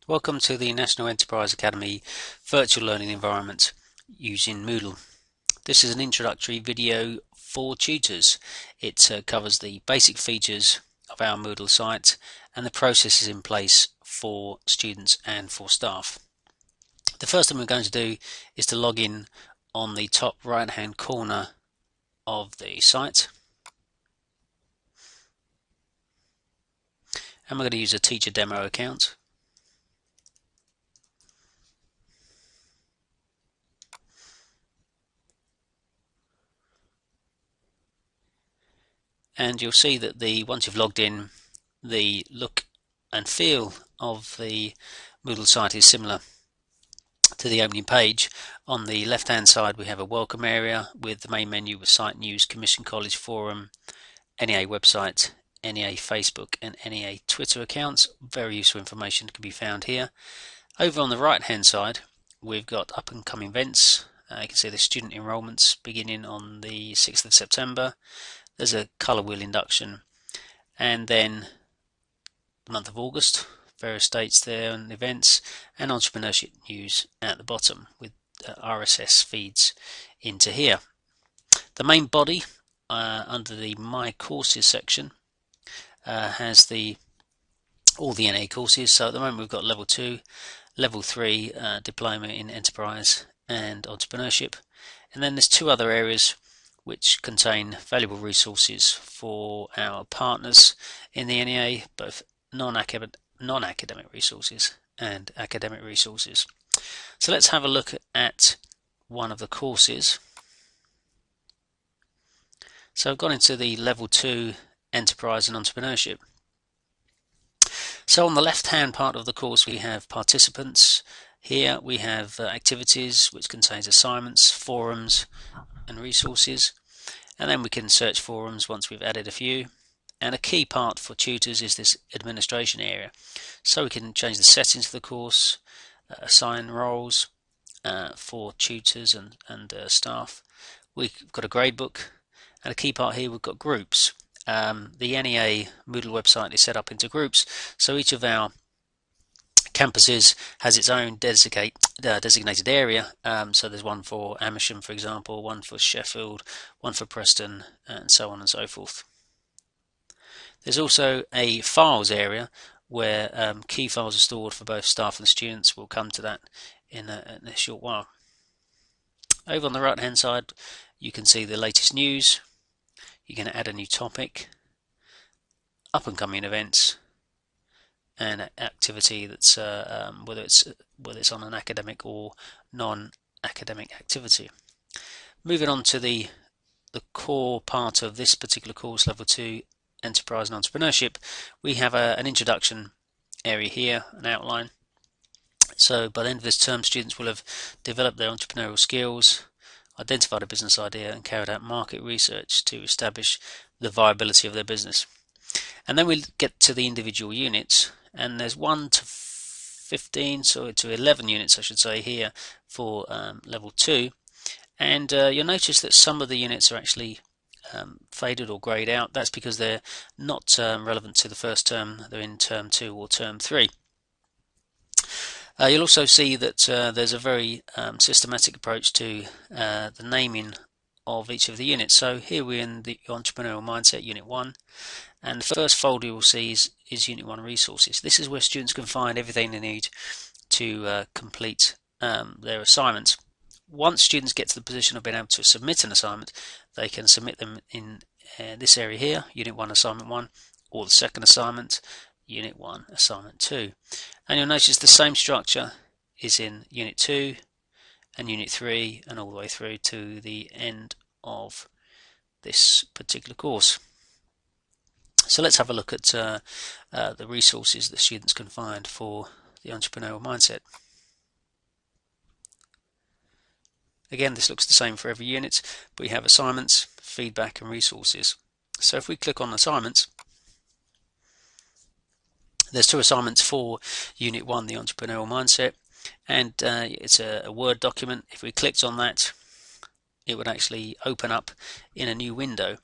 Welcome to the National Enterprise Academy virtual learning environment using Moodle. This is an introductory video for tutors. It covers the basic features of our Moodle site and the processes in place for students and for staff. The first thing we're going to do is to log in on the top right hand corner of the site. And we're going to use a teacher demo account. And you'll see that once you've logged in, the look and feel of the Moodle site is similar to the opening page. On the left hand side we have a welcome area with the main menu with site news, Commission College forum, NEA website, NEA Facebook and NEA Twitter accounts. Very useful information can be found here. Over on the right hand side we've got up and coming events. You can see the student enrolments beginning on the 6th of September. There's a colour wheel induction, and then the month of August, various dates there and events, and entrepreneurship news at the bottom with RSS feeds into here. The main body under the My Courses section has all the NA courses. So at the moment we've got Level 2, Level 3 Diploma in Enterprise and Entrepreneurship, and then there's two other areas which contain valuable resources for our partners in the NEA, both non-academic resources and academic resources. So let's have a look at one of the courses. So I've gone into the Level 2 Enterprise and Entrepreneurship. So on the left hand part of the course we have participants. Here we have activities, which contains assignments, forums and resources, and then we can search forums once we've added a few. And a key part for tutors is this administration area, so we can change the settings of the course, assign roles for tutors and staff. We've got a gradebook, and a key part here we've got groups. The NEA Moodle website is set up into groups, so each of our campuses has its own designated area. So there's one for Amersham, for example, one for Sheffield, one for Preston, and so on and so forth. There's also a files area where key files are stored for both staff and students. We'll come to that in a short while. Over on the right hand side you can see the latest news. You can add a new topic, up and coming events, and activity that's whether it's on an academic or non-academic activity. Moving on to the core part of this particular course, Level 2 Enterprise and Entrepreneurship, we have an introduction area here, an outline. So by the end of this term, students will have developed their entrepreneurial skills, identified a business idea, and carried out market research to establish the viability of their business. And then we get to the individual units, and there's 1 to 15, so to 11 units I should say here for Level 2. And you'll notice that some of the units are actually faded or greyed out. That's because they're not relevant to the first term, they're in Term 2 or Term 3. You'll also see that there's a very systematic approach to the naming of each of the units. So here we're in the Entrepreneurial Mindset Unit 1, and the first folder you'll see is Unit 1 Resources. This is where students can find everything they need to complete their assignments. Once students get to the position of being able to submit an assignment, they can submit them in this area here, Unit 1 Assignment 1, or the second assignment, Unit 1 Assignment 2. And you'll notice the same structure is in Unit 2 and Unit 3 and all the way through to the end of this particular course. So let's have a look at the resources that students can find for the entrepreneurial mindset. Again, this looks the same for every unit, but we have assignments, feedback and resources. So if we click on assignments, there's two assignments for Unit 1, the entrepreneurial mindset, and it's a Word document. If we clicked on that, it would actually open up in a new window,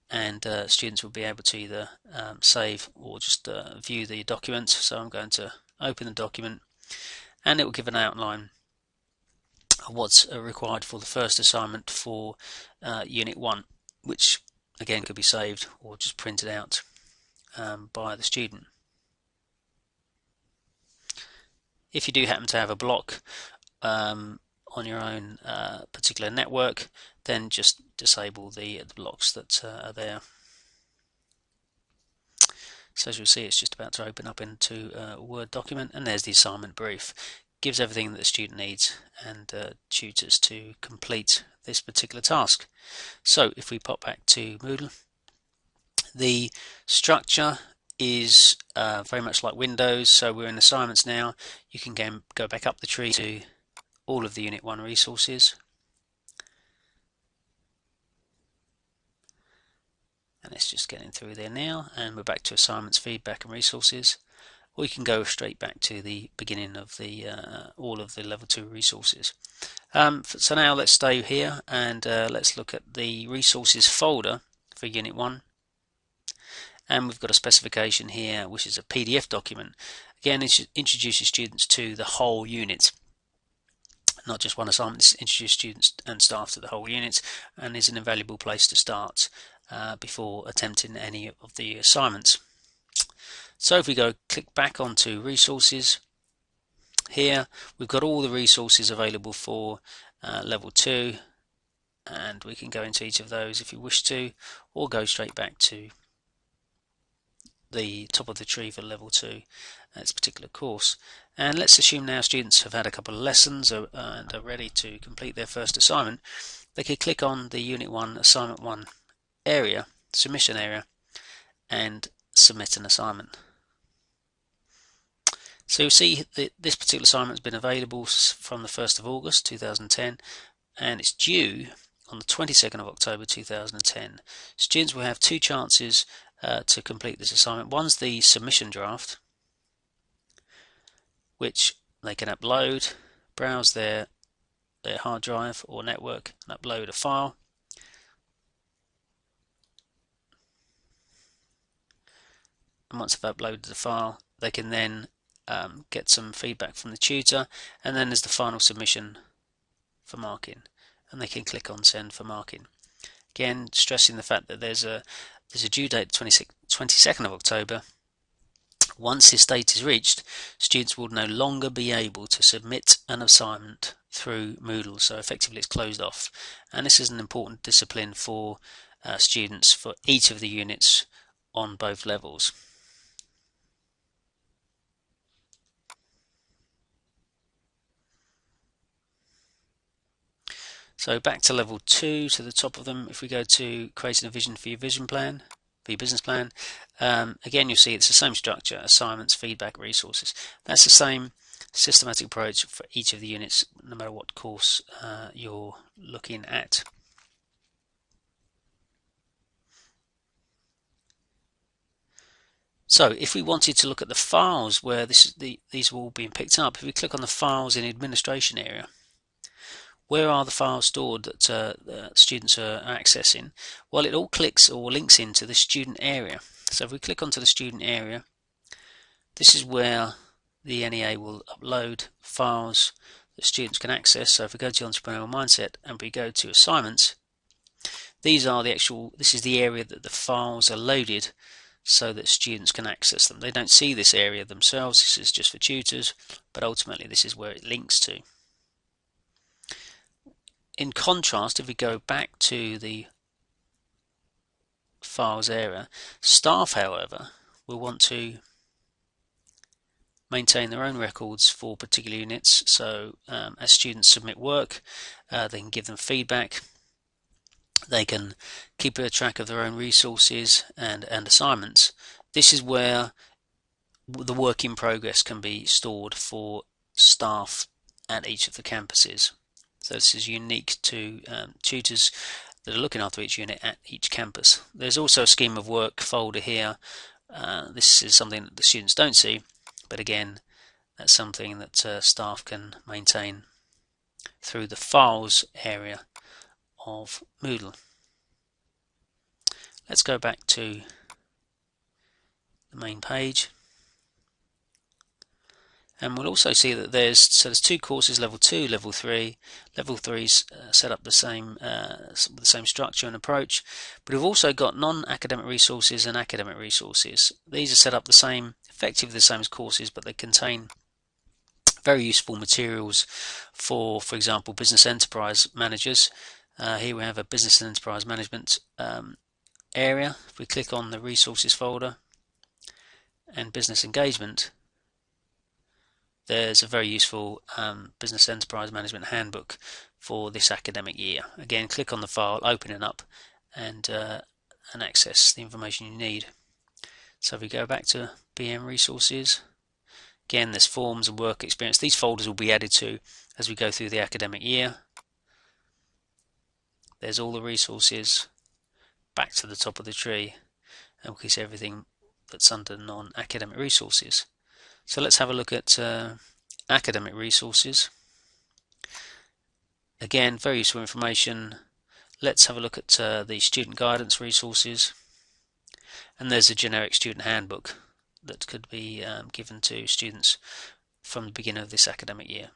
and students will be able to either save or just view the document. So I'm going to open the document, and it will give an outline of what's required for the first assignment for Unit 1, which again could be saved or just printed out by the student. If you do happen to have a block on your own particular network, then just disable the blocks that are there. So as you'll see, it's just about to open up into a Word document, and there's the assignment brief. Gives everything that the student needs and tutors to complete this particular task. So if we pop back to Moodle, the structure is very much like Windows, so we're in assignments now. You can go back up the tree to all of the Unit 1 resources, and it's just getting through there now, and we're back to assignments, feedback and resources. Or you can go straight back to the beginning of the all of the level 2 resources. So now let's stay here and let's look at the resources folder for Unit 1. And we've got a specification here, which is a PDF document. Again, it introduces students to the whole unit, not just one assignment. It introduces students and staff to the whole unit, and is an invaluable place to start before attempting any of the assignments. So if we go click back onto resources, here we've got all the resources available for level 2, and we can go into each of those if you wish to, or go straight back to the top of the tree for level 2, this particular course. And let's assume now students have had a couple of lessons and are ready to complete their first assignment. They could click on the Unit 1 Assignment 1 area, submission area, and submit an assignment. So you'll see that this particular assignment has been available from the 1st of August 2010, and it's due on the 22nd of October 2010. Students will have two chances to complete this assignment. One's the submission draft, which they can upload, browse their hard drive or network and upload a file. And once they've uploaded the file, they can then get some feedback from the tutor, and then there's the final submission for marking, and they can click on send for marking. Again, stressing the fact that there's a due date 22nd of October. Once this date is reached, students will no longer be able to submit an assignment through Moodle, so effectively it's closed off. And this is an important discipline for students for each of the units on both levels. So back to level 2, to the top of them, if we go to creating a vision for your vision plan, for your business plan, again you'll see it's the same structure: assignments, feedback, resources. That's the same systematic approach for each of the units, no matter what course you're looking at. So if we wanted to look at the files where these are all being picked up, if we click on the files in the administration area, where are the files stored that students are accessing? Well, it all clicks or links into the student area. So if we click onto the student area, this is where the NEA will upload files that students can access. So if we go to Entrepreneurial Mindset and we go to assignments, this is the area that the files are loaded so that students can access them. They don't see this area themselves. This is just for tutors, but ultimately this is where it links to. In contrast, if we go back to the files area, staff, however, will want to maintain their own records for particular units. So as students submit work, they can give them feedback, they can keep a track of their own resources and assignments. This is where the work in progress can be stored for staff at each of the campuses. So this is unique to tutors that are looking after each unit at each campus. There's also a scheme of work folder here. This is something that the students don't see, but again, that's something that staff can maintain through the files area of Moodle. Let's go back to the main page. And we'll also see that there's two courses, level 2, level 3. Level 3's set up the same with the same structure and approach, but we've also got non-academic resources and academic resources. These are set up the same, effectively the same as courses, but they contain very useful materials for example, business enterprise managers. Here we have a business and enterprise management area. If we click on the resources folder and business engagement, there's a very useful business enterprise management handbook for this academic year. Again, click on the file, open it up, and access the information you need. So if we go back to BM resources, again there's forms and work experience. These folders will be added to as we go through the academic year. There's all the resources back to the top of the tree, and we can see everything that's under non-academic resources. So let's have a look at academic resources. Again, very useful information. Let's have a look at the student guidance resources, and there's a generic student handbook that could be given to students from the beginning of this academic year.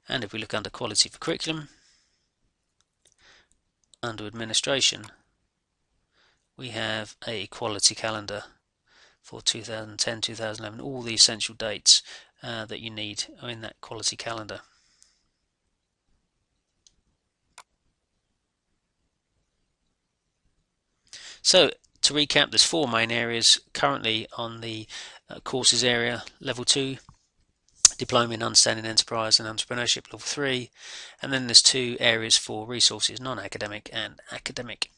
And if we look under quality for curriculum, under administration, we have a quality calendar for 2010-2011. All the essential dates that you need are in that quality calendar. So to recap, there's 4 main areas currently on the courses area: level 2, diploma in understanding enterprise and entrepreneurship, level 3, and then there's 2 areas for resources, non-academic and academic.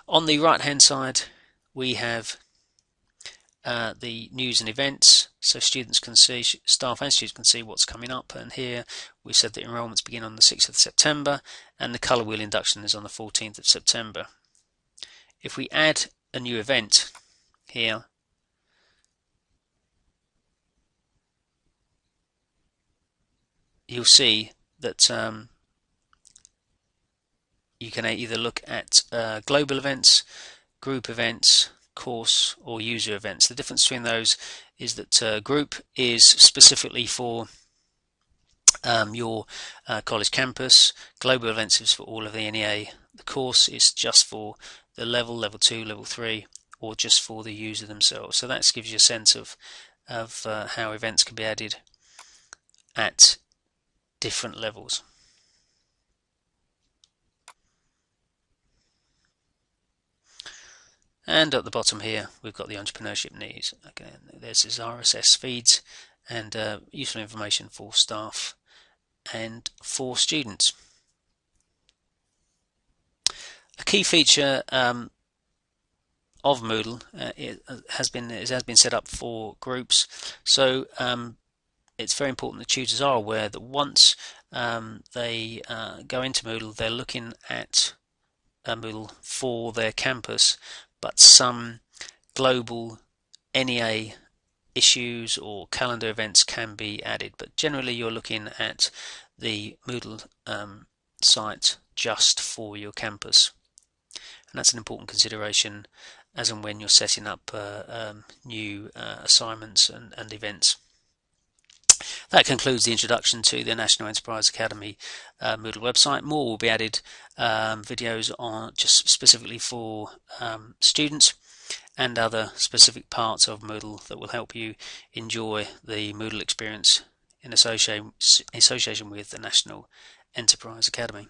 On the right hand side we have the news and events, so students can see, staff and students can see what's coming up, and here we said that enrolments begin on the 6th of September and the colour wheel induction is on the 14th of September. If we add a new event here, you'll see that you can either look at global events, group events, course or user events. The difference between those is that group is specifically for your college campus, global events is for all of the NEA, the course is just for the level 2, level 3, or just for the user themselves. So that gives you a sense of how events can be added at different levels. And at the bottom here we've got the entrepreneurship needs. Again, there's his RSS feeds and useful information for staff and for students. A key feature of Moodle has been set up for groups. So it's very important that tutors are aware that once they go into Moodle, they're looking at Moodle for their campus, but some global NEA issues or calendar events can be added, but generally you're looking at the Moodle site just for your campus, and that's an important consideration as and when you're setting up new assignments and events. That concludes the introduction to the National Enterprise Academy Moodle website. More will be added, videos on just specifically for students and other specific parts of Moodle that will help you enjoy the Moodle experience in association with the National Enterprise Academy.